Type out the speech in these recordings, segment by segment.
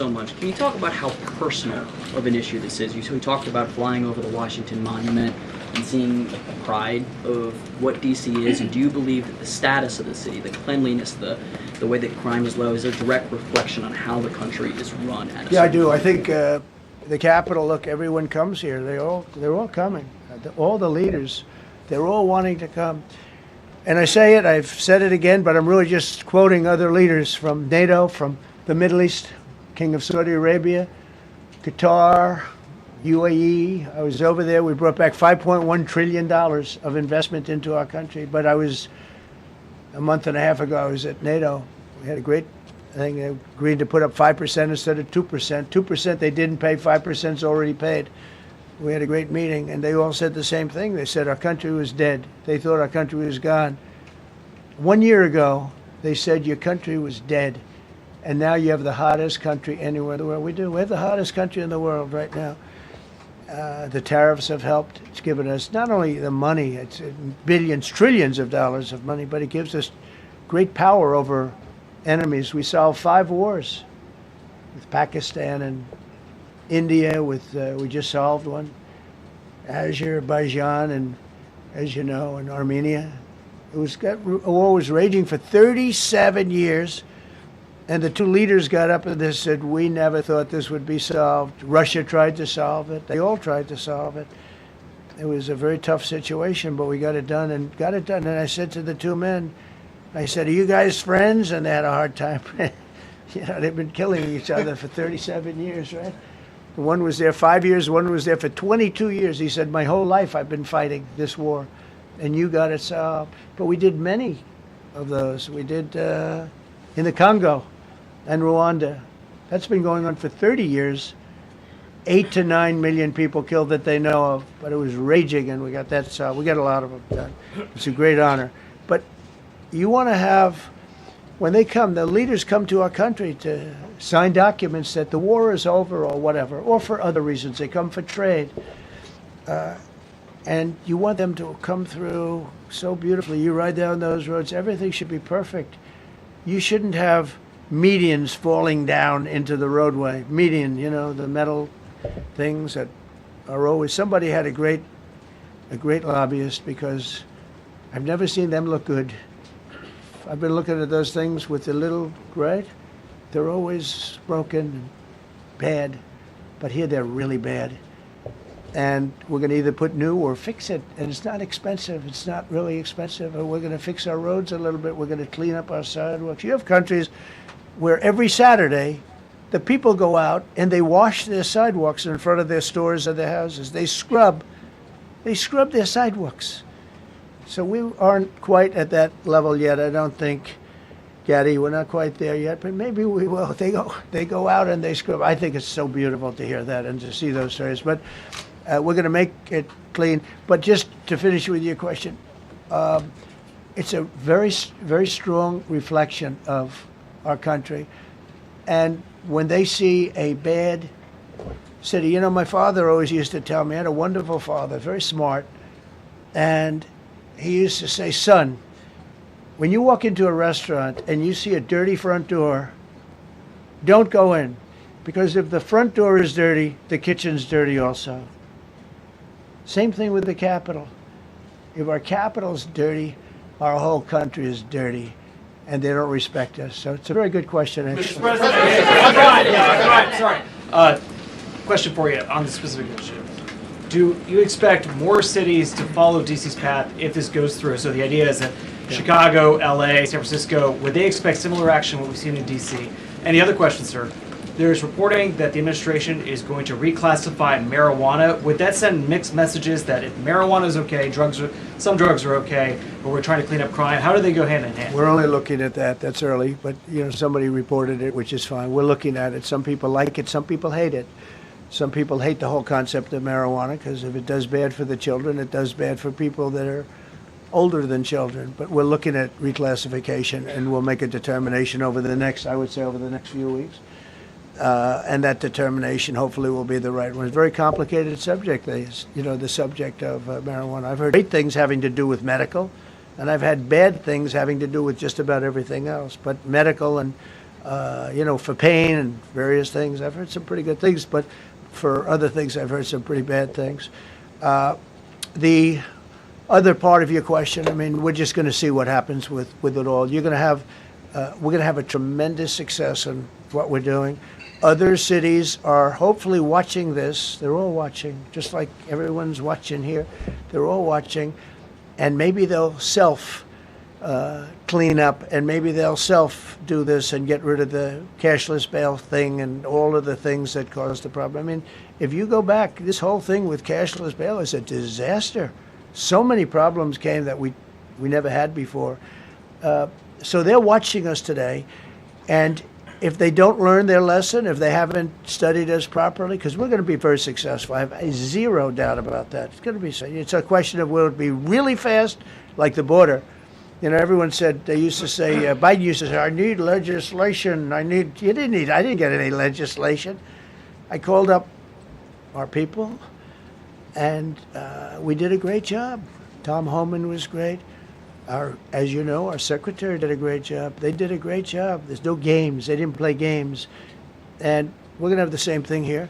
so much. Can you talk about how personal of an issue this is? We talked about flying over the Washington Monument and seeing the pride of what D.C. is, and do you believe that the status of the city, the cleanliness, the way that crime is low, is a direct reflection on how the country is run? Yeah, I do. I think the Capitol, look, everyone comes here. They're all coming. All the leaders, they're all wanting to come. And I say it, I've said it again, but I'm really just quoting other leaders from NATO, from the Middle East, King of Saudi Arabia, Qatar, UAE. I was over there. We brought back $5.1 trillion of investment into our country. But I was, a month and a half ago, I was at NATO. We had a great thing. They agreed to put up 5% instead of 2%. 2% they didn't pay, 5% is already paid. We had a great meeting, and they all said the same thing. They said our country was dead. They thought our country was gone. 1 year ago, they said your country was dead. And now you have the hottest country anywhere in the world. We do. We have the hottest country in the world right now. The tariffs have helped. It's given us not only the money, it's billions, trillions of dollars of money, but it gives us great power over enemies. We solved 5 wars with Pakistan and India. We just solved one. Azerbaijan and, as you know, and Armenia. A war was raging for 37 years. And the 2 leaders got up and they said, we never thought this would be solved. Russia tried to solve it. They all tried to solve it. It was a very tough situation, but we got it done and got it done. And I said to the 2 men, I said, are you guys friends? And they had a hard time. You know, they've been killing each other for 37 years, right? One was there 5 years, one was there for 22 years. He said, my whole life I've been fighting this war, and you got it solved. But we did many of those. We did in the Congo and Rwanda. That's been going on for 30 years. 8 to 9 million people killed that they know of, but it was raging, and we got that solved. We got a lot of them done. It's a great honor. But you want to have, when they come, the leaders come to our country to sign documents that the war is over or whatever, or for other reasons. They come for trade. And you want them to come through so beautifully. You ride down those roads, everything should be perfect. You shouldn't have medians falling down into the roadway. Median, you know, the metal things that are always, somebody had a great lobbyist, because I've never seen them look good. I've been looking at those things with the little, right? They're always broken and bad, but here they're really bad. And we're going to either put new or fix it, and it's not expensive. It's not really expensive. Or we're going to fix our roads a little bit. We're going to clean up our sidewalks. You have countries where every Saturday the people go out and they wash their sidewalks in front of their stores or their houses. They scrub their sidewalks. So we aren't quite at that level yet, I don't think, Gaddy. We're not quite there yet, but maybe we will. They go out and they scrub. I think it's so beautiful to hear that and to see those stories. But we're going to make it clean. But just to finish with your question, it's a very, very strong reflection of our country. And when they see a bad city, you know, my father always used to tell me, I had a wonderful father, very smart, and he used to say, son, when you walk into a restaurant and you see a dirty front door, don't go in. Because if the front door is dirty, the kitchen's dirty also. Same thing with the Capitol. If our Capitol's dirty, our whole country is dirty, and they don't respect us. So it's a very good question. Mr. President, sorry. Question for you on the specific issue. Do you expect more cities to follow DC's path if this goes through? So the idea is that Chicago, LA, San Francisco, would they expect similar action to what we've seen in DC? And the other question, sir, there's reporting that the administration is going to reclassify marijuana. Would that send mixed messages that if marijuana is okay, some drugs are okay, but we're trying to clean up crime? How do they go hand in hand? We're only looking at that. That's early, but you know, somebody reported it, which is fine. We're looking at it. Some people like it, some people hate it. Some people hate the whole concept of marijuana because if it does bad for the children, it does bad for people that are older than children. But we're looking at reclassification, and we'll make a determination over the next few weeks. And that determination hopefully will be the right one. It's a very complicated subject, the subject of marijuana. I've heard great things having to do with medical, and I've had bad things having to do with just about everything else. But medical and for pain and various things. I've heard some pretty good things, but for other things, I've heard some pretty bad things. The other part of your question, I mean, we're just going to see what happens with it all. You're going to have, we're going to have a tremendous success in what we're doing. Other cities are hopefully watching this. They're all watching, just like everyone's watching here. They're all watching, and maybe they'll clean up, and maybe they'll do this and get rid of the cashless bail thing and all of the things that caused the problem. I mean, if you go back, this whole thing with cashless bail is a disaster. So many problems came that we never had before. So they're watching us today, and if they don't learn their lesson, if they haven't studied us properly, because we're going to be very successful. I have zero doubt about that. It's going to be. It's a question of will it be really fast, like the border. Everyone said, they used to say, Biden used to say, I need legislation. You didn't need. I didn't get any legislation. I called up our people, and we did a great job. Tom Homan was great. As you know, our secretary did a great job. They did a great job. There's no games. They didn't play games. And we're going to have the same thing here.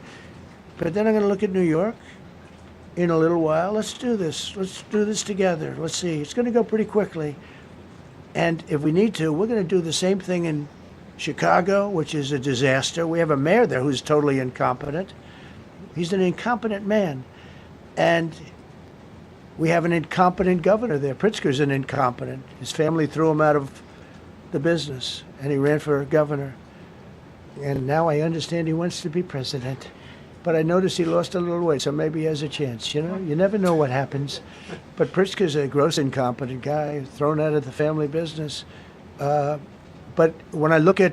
But then I'm going to look at New York in a little while. Let's do this. Let's do this together. Let's see. It's going to go pretty quickly. And if we need to, we're going to do the same thing in Chicago, which is a disaster. We have a mayor there who's totally incompetent. He's an incompetent man. And we have an incompetent governor there. Pritzker's an incompetent. His family threw him out of the business, and he ran for governor. And now I understand he wants to be president. But I noticed he lost a little weight, so maybe he has a chance. You never know what happens. But Pritzker's a gross incompetent guy, thrown out of the family business. But when I look at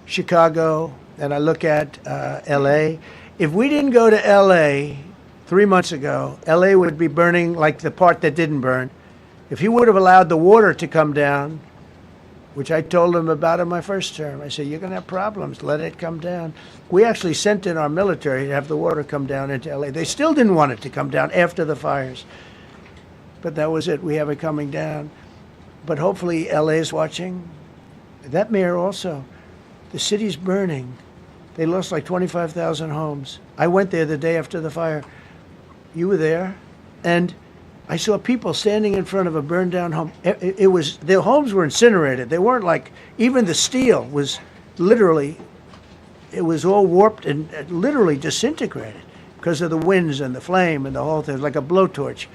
Chicago and I look at L.A., if we didn't go to L.A. 3 months ago, L.A. would be burning like the part that didn't burn. If he would have allowed the water to come down, which I told him about in my first term, I said, you're going to have problems. Let it come down. We actually sent in our military to have the water come down into L.A. They still didn't want it to come down after the fires. But that was it. We have it coming down. But hopefully L.A. is watching. That mayor also. The city's burning. They lost like 25,000 homes. I went there the day after the fire. You were there, and I saw people standing in front of a burned down home. It was, their homes were incinerated. They weren't like, even the steel was literally, it was all warped and literally disintegrated because of the winds and the flame and the whole thing, like a blowtorch.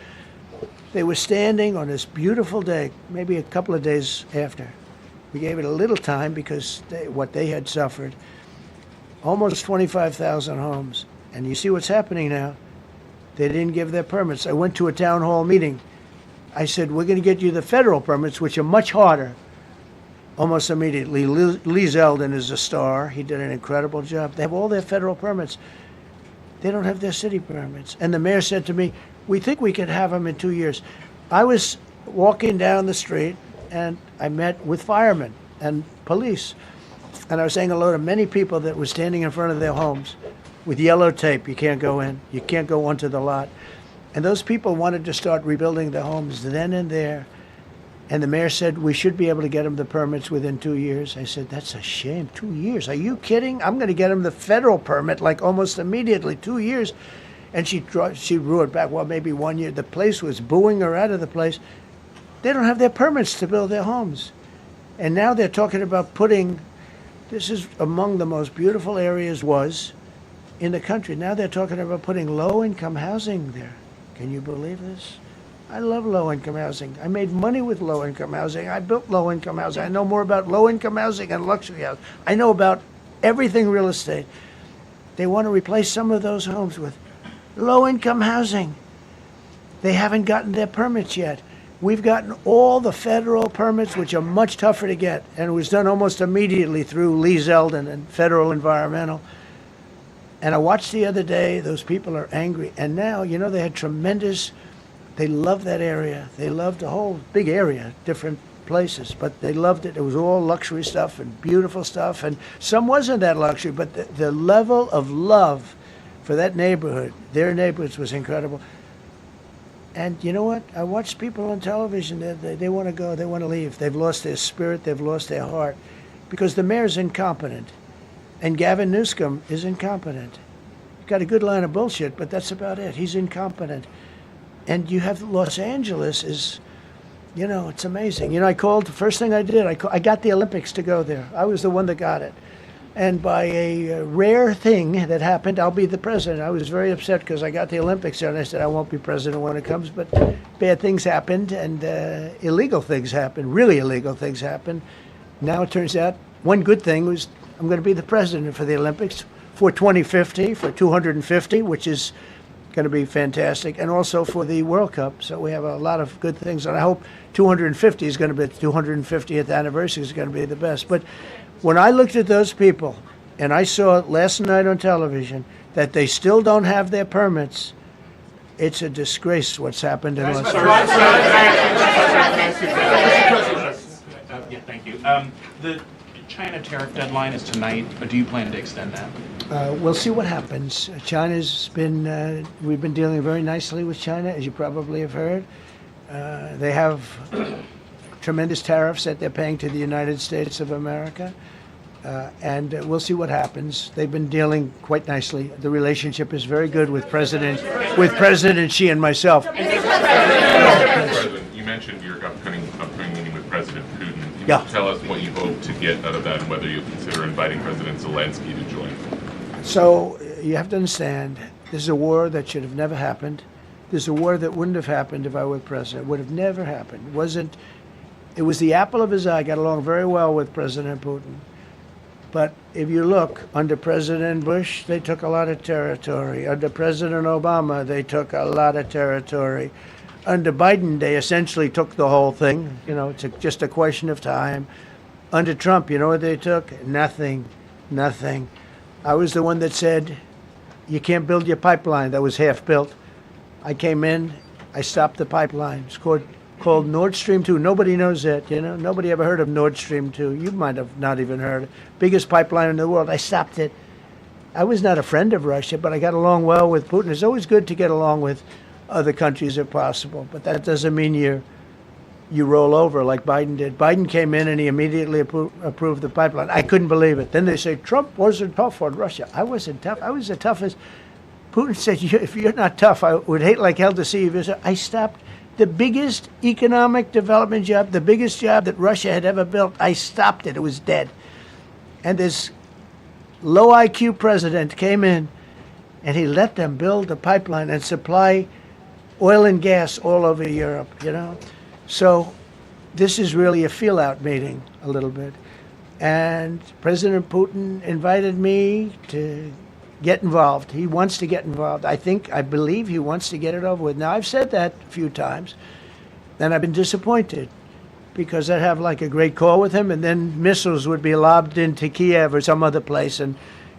They were standing on this beautiful day, maybe a couple of days after. We gave it a little time because what they had suffered. Almost 25,000 homes. And you see what's happening now. They didn't give their permits. I went to a town hall meeting. I said, we're going to get you the federal permits, which are much harder. Almost immediately. Lee Zeldin is a star. He did an incredible job. They have all their federal permits. They don't have their city permits. And the mayor said to me, we think we could have them in 2 years. I was walking down the street, and I met with firemen and police. And I was saying hello to many people that were standing in front of their homes with yellow tape. You can't go in. You can't go onto the lot. And those people wanted to start rebuilding their homes then and there. And the mayor said, we should be able to get them the permits within 2 years. I said, that's a shame. 2 years? Are you kidding? I'm going to get them the federal permit like almost immediately. 2 years. And she drew it back. Well, maybe 1 year. The place was booing her out of the place. They don't have their permits to build their homes. And now they're talking about putting, this is among the most beautiful areas in the country. Now they're talking about putting low-income housing there. Can you believe this? I love low-income housing. I made money with low-income housing. I built low-income housing. I know more about low-income housing and luxury housing. I know about everything real estate. They want to replace some of those homes with low-income housing. They haven't gotten their permits yet. We've gotten all the federal permits, which are much tougher to get, and it was done almost immediately through Lee Zeldin and Federal Environmental. And I watched the other day, those people are angry. And now, they had they loved that area. They loved the whole big area, different places, but they loved it. It was all luxury stuff and beautiful stuff. And some wasn't that luxury, but the level of love for that neighborhood, their neighborhoods, was incredible. And you know what? I watched people on television, they want to go, they want to leave. They've lost their spirit, they've lost their heart. because the mayor's incompetent, and Gavin Newsom is incompetent. Got a good line of bullshit, but that's about it. He's incompetent. And you have Los Angeles is, it's amazing. I called, the first thing I did, I got the Olympics to go there. I was the one that got it. And by a rare thing that happened, I'll be the president. I was very upset because I got the Olympics there, and I said, I won't be president when it comes. But bad things happened, and illegal things happened, really illegal things happened. Now it turns out one good thing was I'm going to be the president for the Olympics for 2050, for 250, which is going to be fantastic, and also for the World Cup. So we have a lot of good things, and I hope 250 is going to be, the 250th anniversary is going to be the best. But when I looked at those people, and I saw last night on television that they still don't have their permits, it's a disgrace what's happened in Los Angeles. Yeah, thank you. The China tariff deadline is tonight, but do you plan to extend that? We'll see what happens. China's been, we've been dealing very nicely with China, as you probably have heard. They have tremendous tariffs that they're paying to the United States of America. And we'll see what happens. They've been dealing quite nicely. The relationship is very good with President Xi and myself. President, you mentioned your upcoming meeting with President Putin. Can Yeah. you tell us what you hope to get out of that and whether you'll consider inviting President Zelensky to join? So you have to understand, this is a war that should have never happened. This is a war that wouldn't have happened if I were president. It would have never happened. It was the apple of his eye. I got along very well with President Putin. But if you look, under President Bush, they took a lot of territory. Under President Obama, they took a lot of territory. Under Biden, they essentially took the whole thing. It's just a question of time. Under Trump, you know what they took? Nothing. I was the one that said, you can't build your pipeline. That was half built. I came in, I stopped the pipeline. It's called Nord Stream 2. Nobody knows that, Nobody ever heard of Nord Stream 2. You might have not even heard. Biggest pipeline in the world. I stopped it. I was not a friend of Russia, but I got along well with Putin. It's always good to get along with other countries if possible, but that doesn't mean you roll over like Biden did. Biden came in and he immediately approved the pipeline. I couldn't believe it. Then they say Trump wasn't tough on Russia. I wasn't tough. I was the toughest. Putin said, if you're not tough, I would hate like hell to see you. I stopped the biggest economic development job, the biggest job that Russia had ever built. I stopped it. It was dead. And this low IQ president came in and he let them build the pipeline and supply oil and gas all over Europe, So this is really a feel-out meeting, a little bit. And President Putin invited me to get involved. He wants to get involved. I believe he wants to get it over with. Now, I've said that a few times, and I've been disappointed because I'd have like a great call with him, and then missiles would be lobbed into Kiev or some other place, and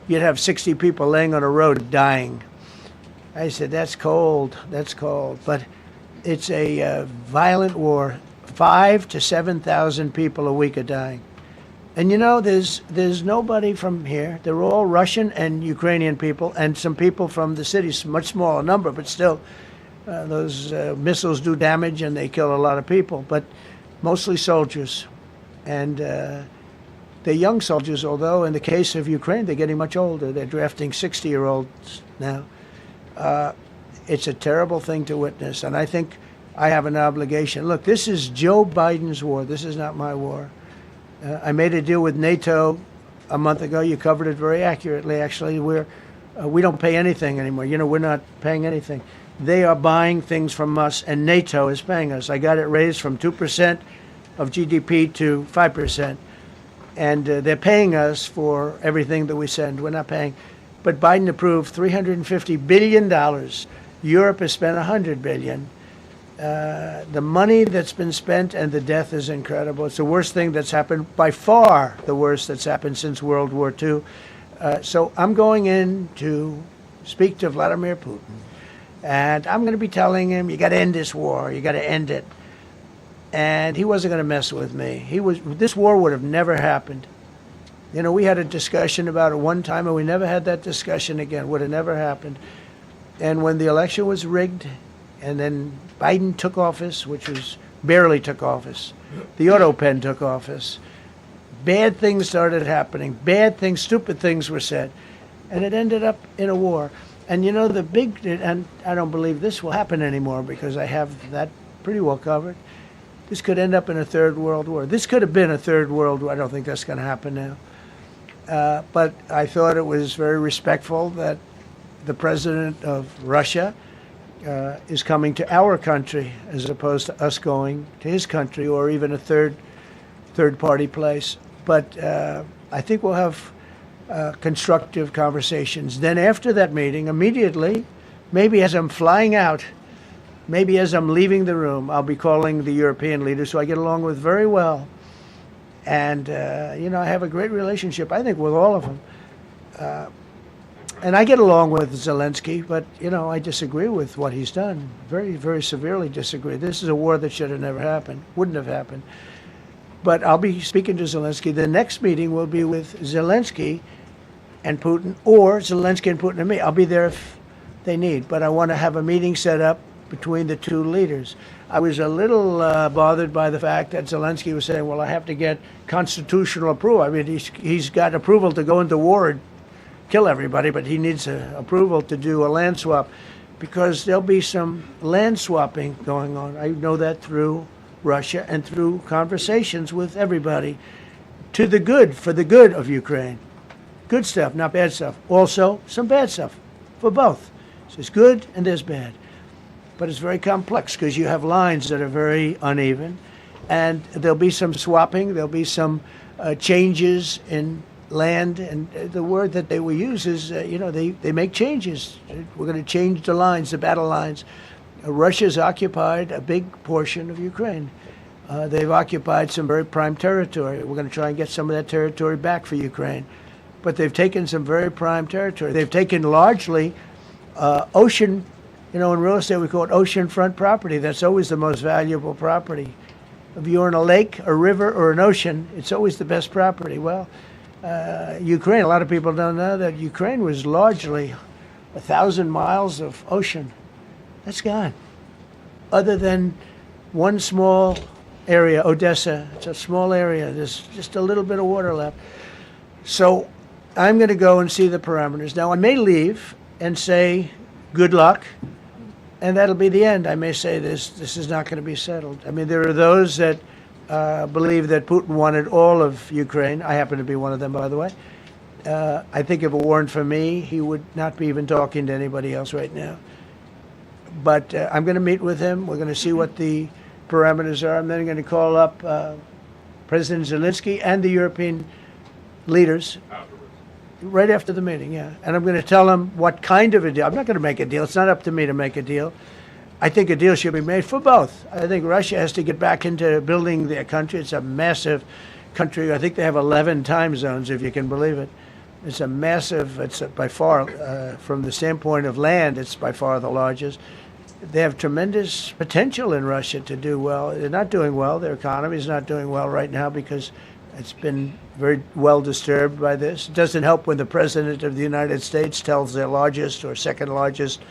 you'd have 60 people laying on a road dying. I said, that's cold. But it's a violent war. 5,000 to 7,000 people a week are dying. And there's nobody from here. They're all Russian and Ukrainian people, and some people from the cities, much smaller number, but still, those missiles do damage and they kill a lot of people, but mostly soldiers. And they're young soldiers, although in the case of Ukraine, they're getting much older. They're drafting 60-year-olds now. It's a terrible thing to witness, and I think I have an obligation. Look, this is Joe Biden's war. This is not my war. I made a deal with NATO a month ago. You covered it very accurately, actually. We don't pay anything anymore. We're not paying anything. They are buying things from us, and NATO is paying us. I got it raised from 2% of GDP to 5%. And they're paying us for everything that we send. We're not paying. But Biden approved $350 billion. Europe has spent $100 billion. The money that's been spent and the death is incredible. It's the worst thing that's happened, by far the worst that's happened since World War II. So I'm going in to speak to Vladimir Putin. And I'm going to be telling him, you got to end this war. You got to end it. And he wasn't going to mess with me. This war would have never happened. We had a discussion about it one time, and we never had that discussion again. Would have never happened. And when the election was rigged, and then Biden took office, which was barely took office. The auto pen took office. Bad things started happening. Bad things, stupid things were said. And it ended up in a war. And you know, and I don't believe this will happen anymore because I have that pretty well covered. This could end up in a third world war. This could have been a third world war. I don't think that's going to happen now. But I thought it was very respectful that the president of Russia is coming to our country as opposed to us going to his country or even a third party place. But I think we'll have constructive conversations. Then after that meeting, immediately, maybe as I'm flying out, maybe as I'm leaving the room, I'll be calling the European leaders who I get along with very well. And, you know, I have a great relationship, I think, with all of them. And I get along with Zelensky, but, you know, I disagree with what he's done. Very, very severely disagree. This is a war that should have never happened, wouldn't have happened. But I'll be speaking to Zelensky. The next meeting will be with Zelensky and Putin, or Zelensky and Putin and me. I'll be there if they need. But I want to have a meeting set up between the two leaders. I was a little bothered by the fact that Zelensky was saying, well, I have to get constitutional approval. I mean, he's got approval to go into war and kill everybody, but he needs approval to do a land swap because there'll be some land swapping going on. I know that through Russia and through conversations with everybody to the good, for the good of Ukraine. Good stuff, not bad stuff. Also, some bad stuff for both. So there's good and there's bad. But it's very complex because you have lines that are very uneven, and there'll be some swapping, there'll be some changes in land, and the word that they will use is, you know, they make changes. We're going to change the lines, the battle lines. Russia's occupied a big portion of Ukraine. They've occupied some very prime territory. We're going to try and get some of that territory back for Ukraine. But they've taken some very prime territory. They've taken largely ocean, you know, in real estate we call it oceanfront property. That's always the most valuable property. If you're in a lake, a river, or an ocean, it's always the best property. Well, Ukraine, a lot of people don't know that Ukraine was largely 1,000 miles of ocean. That's gone. Other than one small area, Odessa, it's a small area. There's just a little bit of water left. So I'm going to go and see the parameters. Now, I may leave and say, good luck, and that'll be the end. I may say this is not going to be settled. I mean, there are those that believe that Putin wanted all of Ukraine. I happen to be one of them, by the way. I think if it weren't for me, he would not be even talking to anybody else right now. But I'm going to meet with him. We're going to see what the parameters are. I'm then going to call up President Zelensky and the European leaders right after the meeting, yeah. And I'm going to tell them what kind of a deal. I'm not going to make a deal. It's not up to me to make a deal. I think a deal should be made for both. I think Russia has to get back into building their country. It's a massive country. I think they have 11 time zones, if you can believe it. It's a massive, it's by far, from the standpoint of land, it's by far the largest. They have tremendous potential in Russia to do well. They're not doing well. Their economy is not doing well right now because it's been very well disturbed by this. It doesn't help when the President of the United States tells their largest or second largest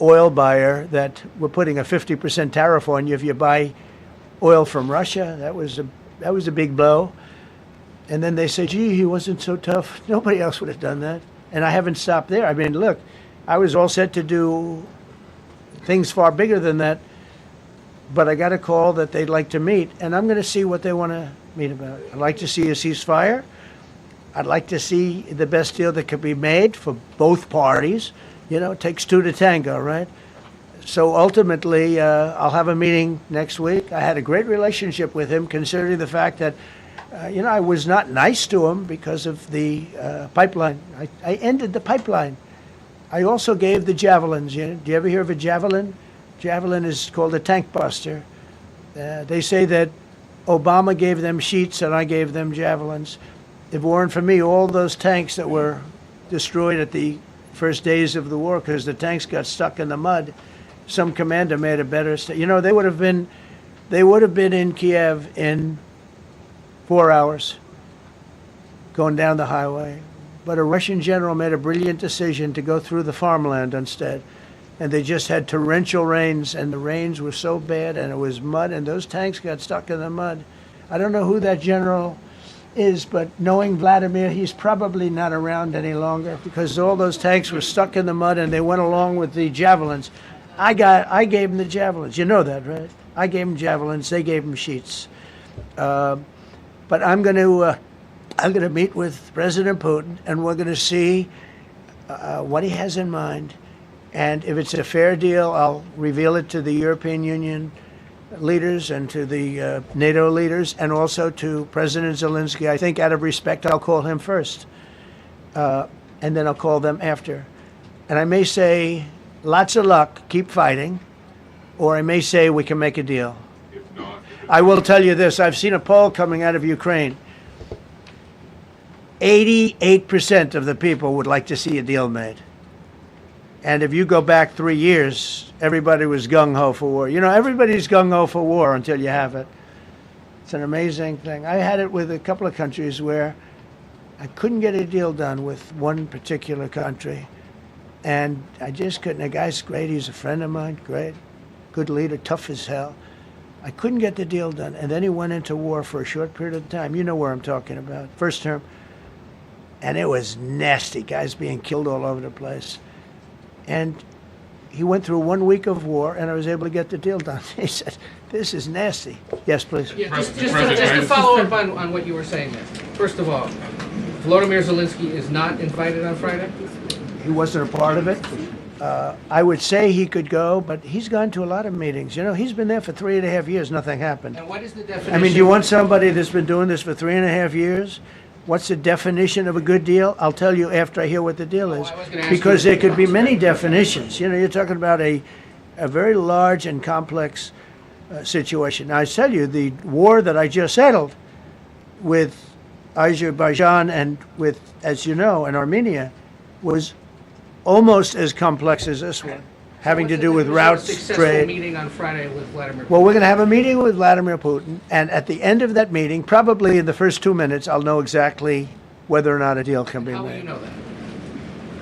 oil buyer that we're putting a 50% tariff on you if you buy oil from Russia. That was a big blow. And then they say, gee, he wasn't so tough. Nobody else would have done that. And I haven't stopped there. I mean, look, I was all set to do things far bigger than that, but I got a call that they'd like to meet, and I'm going to see what they want to meet about. I'd like to see a ceasefire. I'd like to see the best deal that could be made for both parties. You know, it takes two to tango, right? So ultimately, I'll have a meeting next week. I had a great relationship with him, considering the fact that, you know, I was not nice to him because of the pipeline. I ended the pipeline. I also gave the javelins. Do you ever hear of a javelin? Javelin is called a tank buster. They say that Obama gave them sheets and I gave them javelins. If it weren't for me, all those tanks that were destroyed at the first days of the war because the tanks got stuck in the mud, some commander made a better. You know, they would have been in Kiev in 4 hours going down the highway. But a Russian general made a brilliant decision to go through the farmland instead. And they just had torrential rains, and the rains were so bad, and it was mud, and those tanks got stuck in the mud. I don't know who that general is, but knowing Vladimir, he's probably not around any longer because all those tanks were stuck in the mud and they went along with the javelins. I gave them the javelins. You know that, right? I gave them javelins. They gave them sheets. But I'm going to meet with President Putin, and we're going to see what he has in mind. And if it's a fair deal, I'll reveal it to the European Union leaders and to the NATO leaders, and also to President Zelensky. I think out of respect, I'll call him first, and then I'll call them after. And I may say, lots of luck, keep fighting, or I may say we can make a deal. If not, I will tell you this, I've seen a poll coming out of Ukraine. 88% of the people would like to see a deal made. And if you go back 3 years, everybody was gung-ho for war. You know, everybody's gung-ho for war until you have it. It's an amazing thing. I had it with a couple of countries where I couldn't get a deal done with one particular country. And I just couldn't. The guy's great. He's a friend of mine. Great. Good leader. Tough as hell. I couldn't get the deal done. And then he went into war for a short period of time. You know where I'm talking about. First term. And it was nasty. Guys being killed all over the place. And he went through 1 week of war, and I was able to get the deal done. He said, this is nasty. Yes, please. Yeah, just President, to follow up on what you were saying there. First of all, Volodymyr Zelensky is not invited on Friday? He wasn't a part of it. I would say he could go, but he's gone to a lot of meetings. You know, he's been there for 3.5 years. Nothing happened. And what is the definition? I mean, do you want somebody that's been doing this for 3.5 years? What's the definition of a good deal? I'll tell you after I hear what the deal is. I was gonna ask Because you- there could be many definitions. You know, you're talking about a very large and complex situation. Now, I tell you, the war that I just settled with Azerbaijan and with, as you know, and Armenia was almost as complex as this one, having to do with routes, Successful trade. meeting on Friday with Vladimir Putin. Well, we're going to have a meeting with Vladimir Putin, and at the end of that meeting, probably in the first 2 minutes, I'll know exactly whether or not a deal can be How will you made. know that?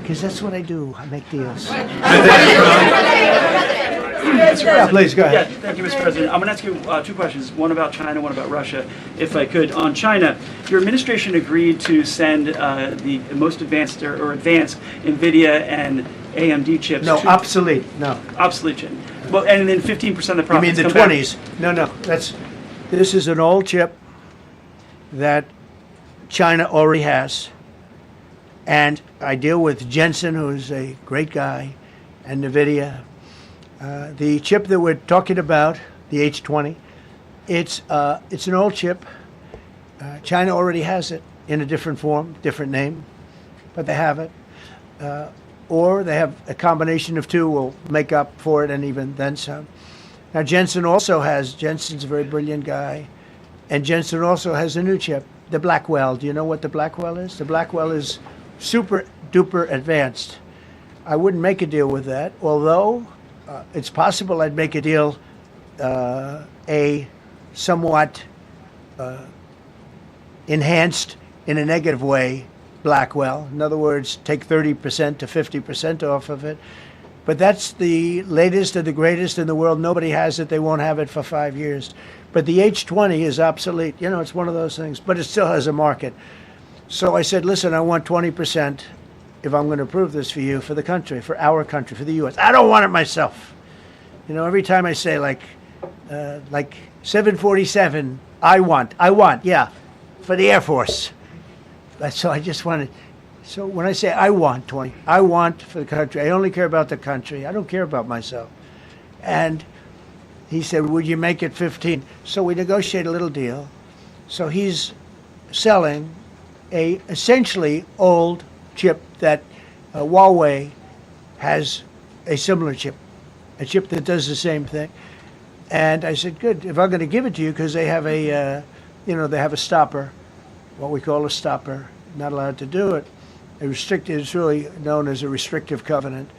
Because that's what I do. I make deals. Mr. Yeah, President. please, go Yeah, ahead. thank you, Mr. President. I'm going to ask you two questions, one about China, one about Russia, if I could. On China, your administration agreed to send the most advanced or advanced NVIDIA and AMD chips No, to obsolete. No. obsolete chip. Well, and then 15% of the You profits mean the come back- 20s? No, no. This is an old chip that China already has. And I deal with Jensen, who's a great guy, and NVIDIA. The chip that we're talking about, the H20, it's an old chip. China already has it in a different form, different name, but they have it. Or they have a combination of two will make up for it and even then some. Now Jensen's a very brilliant guy, and Jensen also has a new chip, the Blackwell. Do you know what the Blackwell is? The Blackwell is super duper advanced. I wouldn't make a deal with that, although it's possible I'd make a deal, a somewhat enhanced in a negative way Blackwell. In other words, take 30% to 50% off of it. But that's the latest and the greatest in the world. Nobody has it. They won't have it for 5 years. But the H20 is obsolete. You know, it's one of those things. But it still has a market. So I said, listen, I want 20% if I'm going to approve this for you, for the country, for our country, for the U.S. I don't want it myself. You know, every time I say like 747, I want, yeah, for the Air Force. So I just wanted, so when I say I want 20, I want for the country. I only care about the country. I don't care about myself. And he said, would you make it 15? So we negotiate a little deal. So he's selling a essentially old chip that Huawei has a similar chip, a chip that does the same thing. And I said, good, if I'm going to give it to you, because they have a, they have a stopper, what we call a stopper, not allowed to do it. It's really known as a restrictive covenant.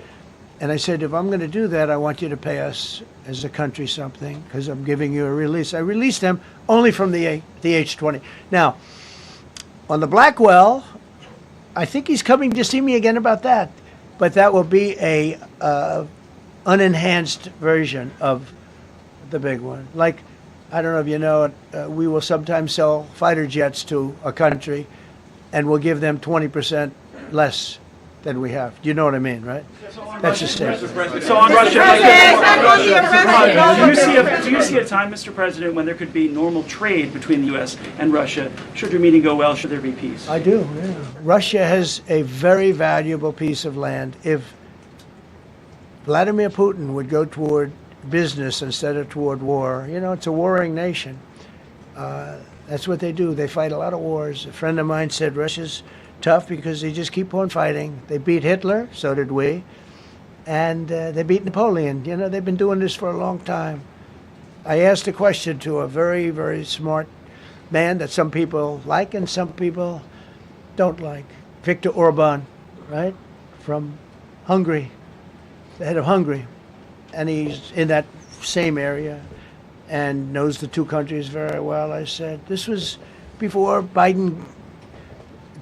And I said, if I'm going to do that, I want you to pay us as a country something, because I'm giving you a release. I released them only from the H20. Now, on the Blackwell, I think he's coming to see me again about that. But that will be a unenhanced version of the big one. Like I don't know if you know it, we will sometimes sell fighter jets to a country, and we'll give them 20% less than we have. You know what I mean, right? That's a statement. So on Russia, do you see a time, Mr. President, when there could be normal trade between the U.S. and Russia? Should your meeting go well, should there be peace? I do, yeah. Russia has a very valuable piece of land. If Vladimir Putin would go toward business instead of toward war, you know, it's a warring nation. That's what they do. They fight a lot of wars. A friend of mine said Russia's tough because they just keep on fighting. They beat Hitler, so did we, and they beat Napoleon. You know, they've been doing this for a long time. I asked a question to a very, very smart man that some people like and some people don't like. Viktor Orban, right, from Hungary, the head of Hungary, and he's in that same area and knows the two countries very well. I said, this was before Biden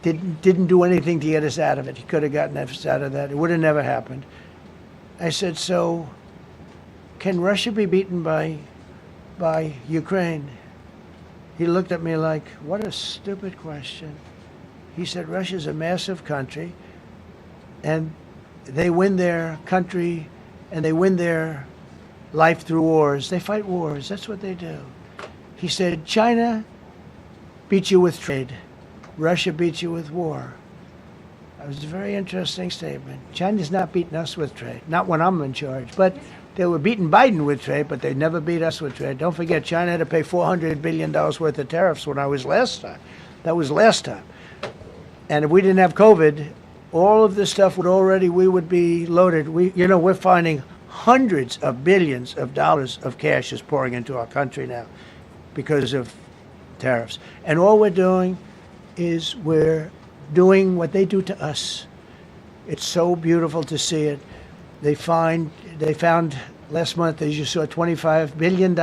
didn't do anything to get us out of it. He could have gotten us out of that. It would have never happened. I said, so can Russia be beaten by Ukraine? He looked at me like, what a stupid question. He said, Russia's a massive country, and they win their country and they win their life through wars. They fight wars. That's what they do. He said, China beats you with trade. Russia beats you with war. That was a very interesting statement. China's not beating us with trade, not when I'm in charge. But they were beating Biden with trade, but they never beat us with trade. Don't forget, China had to pay $400 billion worth of tariffs when I was last time. That was last time. And if we didn't have COVID, all of this stuff we would be loaded. We're finding hundreds of billions of dollars of cash is pouring into our country now because of tariffs. And all we're doing is we're doing what they do to us. It's so beautiful to see it. They found last month, as you saw, $25 billion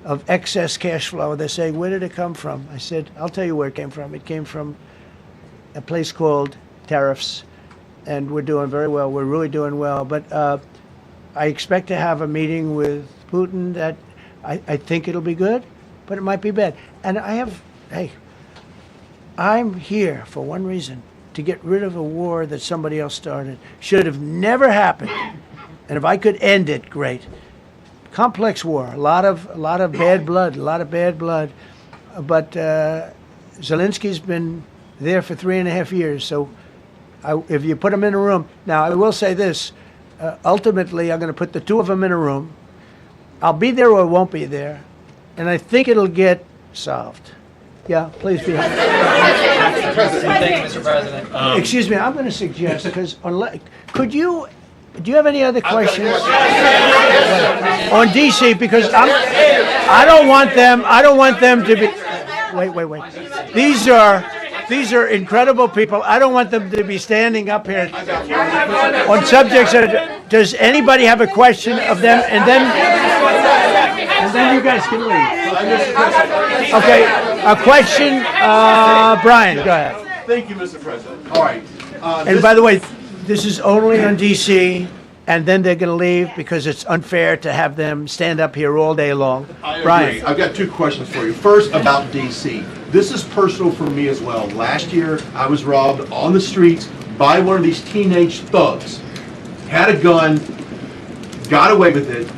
of excess cash flow. They say, where did it come from? I said, I'll tell you where it came from. It came from a place called tariffs, and we're doing very well. We're really doing well. But I expect to have a meeting with Putin that I think it'll be good, but it might be bad. And I'm here for one reason, to get rid of a war that somebody else started. Should have never happened. And if I could end it, great. Complex war, a lot of bad blood, But Zelensky's been there for 3.5 years. So if you put him in a room, now I will say this, ultimately I'm going to put the two of them in a room. I'll be there or I won't be there. And I think it'll get solved. Yeah, please be happy. Thank you, Mr. President. Excuse me, I'm going to suggest, because do you have any other questions on DC? Because I don't want them to be. Wait. These are incredible people. I don't want them to be standing up here on subjects that. Does anybody have a question of them? And then you guys can leave. Okay, a question. Brian, go ahead. Thank you, Mr. President. All right. And by the way, this is only on DC, and then they're going to leave because it's unfair to have them stand up here all day long. I agree. Brian. I've got two questions for you. First, about DC. This is personal for me as well. Last year, I was robbed on the streets by one of these teenage thugs. Had a gun, got away with it.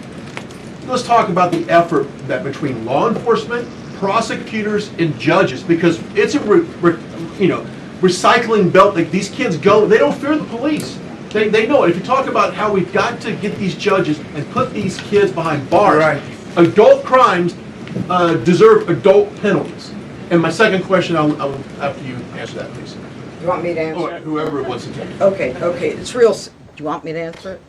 Let's talk about the effort that between law enforcement, prosecutors, and judges, because it's a recycling belt. Like, these kids go, they don't fear the police. They know it. If you talk about how we've got to get these judges and put these kids behind bars, right. Adult crimes deserve adult penalties. And my second question, I'll after you answer that, please. You want me to answer? Or whoever wants to take it. Okay, it's real. Do you want me to answer it?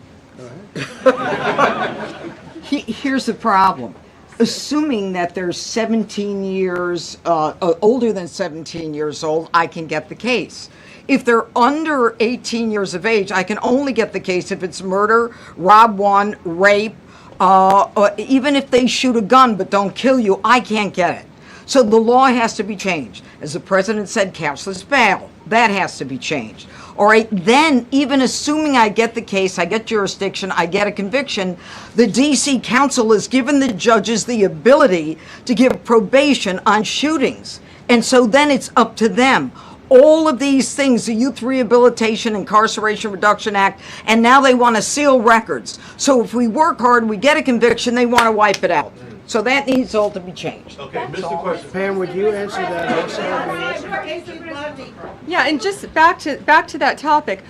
Go ahead. Here's the problem. Assuming that they're 17 years, older than 17 years old, I can get the case. If they're under 18 years of age, I can only get the case if it's murder, rob one, rape, or even if they shoot a gun but don't kill you, I can't get it. So the law has to be changed. As the president said, cashless bail, that has to be changed. All right, then even assuming I get the case, I get jurisdiction, I get a conviction, the DC Council has given the judges the ability to give probation on shootings. And so then it's up to them. All of these things, the Youth Rehabilitation Incarceration Reduction Act, and now they want to seal records. So if we work hard, we get a conviction, they want to wipe it out. So that needs all to be changed. Okay, Mr. Question. Pam, would you answer that also? Yeah, and just back to that topic,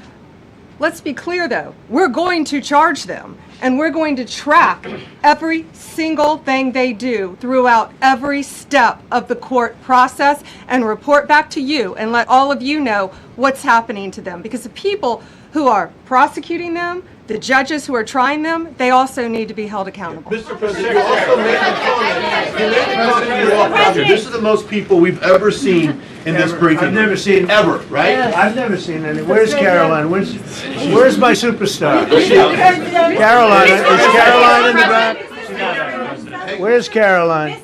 let's be clear though, we're going to charge them and we're going to track every single thing they do throughout every step of the court process and report back to you and let all of you know what's happening to them, because the people who are prosecuting them, the judges who are trying them, they also need to be held accountable. Mr. President, you also made a comment. You made a comment when you walked out here. This is the most people we've ever seen in this briefing. I've never seen ever, right? I've never seen any. Where's Caroline? Where's my superstar? Caroline. Is Caroline in the back? Where's Caroline?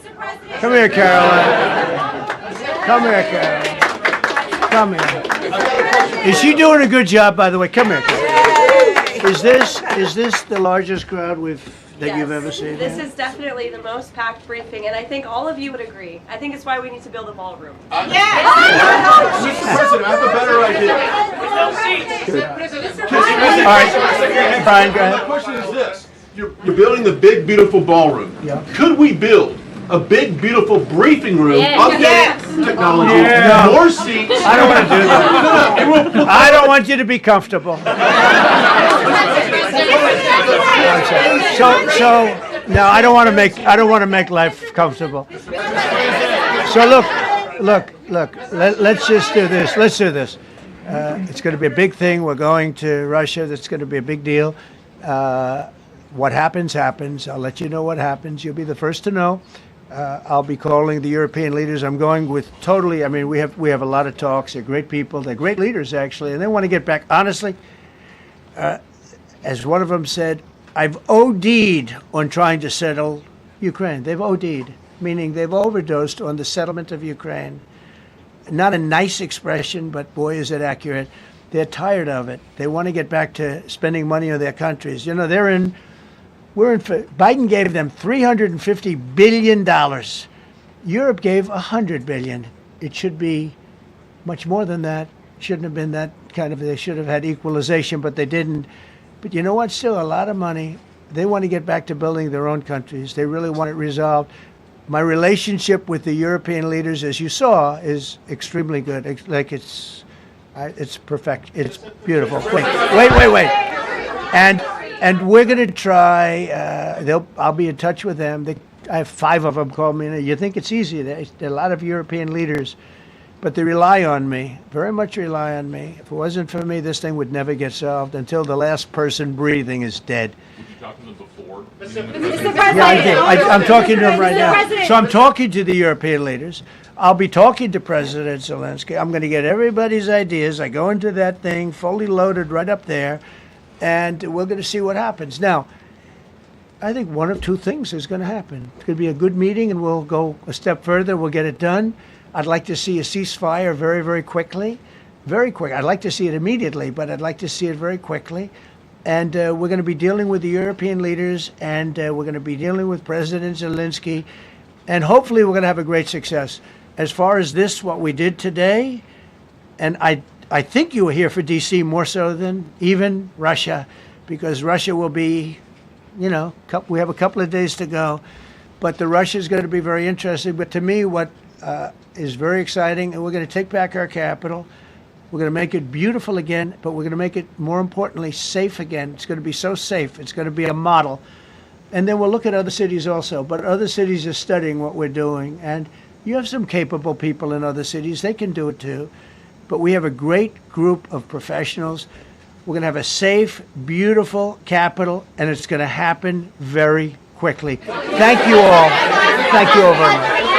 Come here, Caroline. Come here, Caroline. Come here. Is she doing a good job, by the way? Come here, Caroline. Is this the largest crowd that you've ever seen? This is definitely the most packed briefing, and I think all of you would agree. I think it's why we need to build a ballroom. Mr. President, I have a better idea. All right, Brian, go ahead. My question is this. You're building the big, beautiful ballroom. Yeah. Could we build a big, beautiful briefing room, updated technology, No. more seats? I don't want to do that. I don't want you to be comfortable. So no, I don't want to make life comfortable. So look. Let's just do this. Let's do this. It's going to be a big thing. We're going to Russia. That's going to be a big deal. What happens, happens. I'll let you know what happens. You'll be the first to know. I'll be calling the European leaders. I'm going with totally. I mean, we have a lot of talks. They're great people. They're great leaders, actually, and they want to get back. Honestly, as one of them said, I've OD'd on trying to settle Ukraine. They've OD'd, meaning they've overdosed on the settlement of Ukraine. Not a nice expression, but boy, is it accurate. They're tired of it. They want to get back to spending money on their countries. You know, Biden gave them $350 billion. Europe gave $100 billion. It should be much more than that. Shouldn't have been that kind of, they should have had equalization, but they didn't. But you know what? Still a lot of money. They want to get back to building their own countries. They really want it resolved. My relationship with the European leaders, as you saw, is extremely good. It's perfect. It's beautiful. Wait. And we're going to try. I'll be in touch with them. I have 5 of them call me. You think it's easy? There are a lot of European leaders, but they rely on me. Very much rely on me. If it wasn't for me, this thing would never get solved until the last person breathing is dead. Would you talk to them before? Yeah, I did. I'm talking to them right now. So I'm talking to the European leaders. I'll be talking to President Zelensky. I'm going to get everybody's ideas. I go into that thing fully loaded right up there, and we're going to see what happens. Now, I think one of 2 things is going to happen. It's going to be a good meeting, and we'll go a step further. We'll get it done. I'd like to see a ceasefire very, very quickly. Very quick. I'd like to see it immediately, but I'd like to see it very quickly. And we're going to be dealing with the European leaders, and we're going to be dealing with President Zelensky, and hopefully we're going to have a great success. As far as this, what we did today, and I think you were here for D.C. more so than even Russia, because Russia will be, we have a couple of days to go, but the Russia is going to be very interesting. But to me, what is very exciting, and we're going to take back our capital. We're going to make it beautiful again, but we're going to make it, more importantly, safe again. It's going to be so safe. It's going to be a model. And then we'll look at other cities also. But other cities are studying what we're doing. And you have some capable people in other cities. They can do it too. But we have a great group of professionals. We're going to have a safe, beautiful capital, and it's going to happen very quickly. Thank you all. Thank you all very much.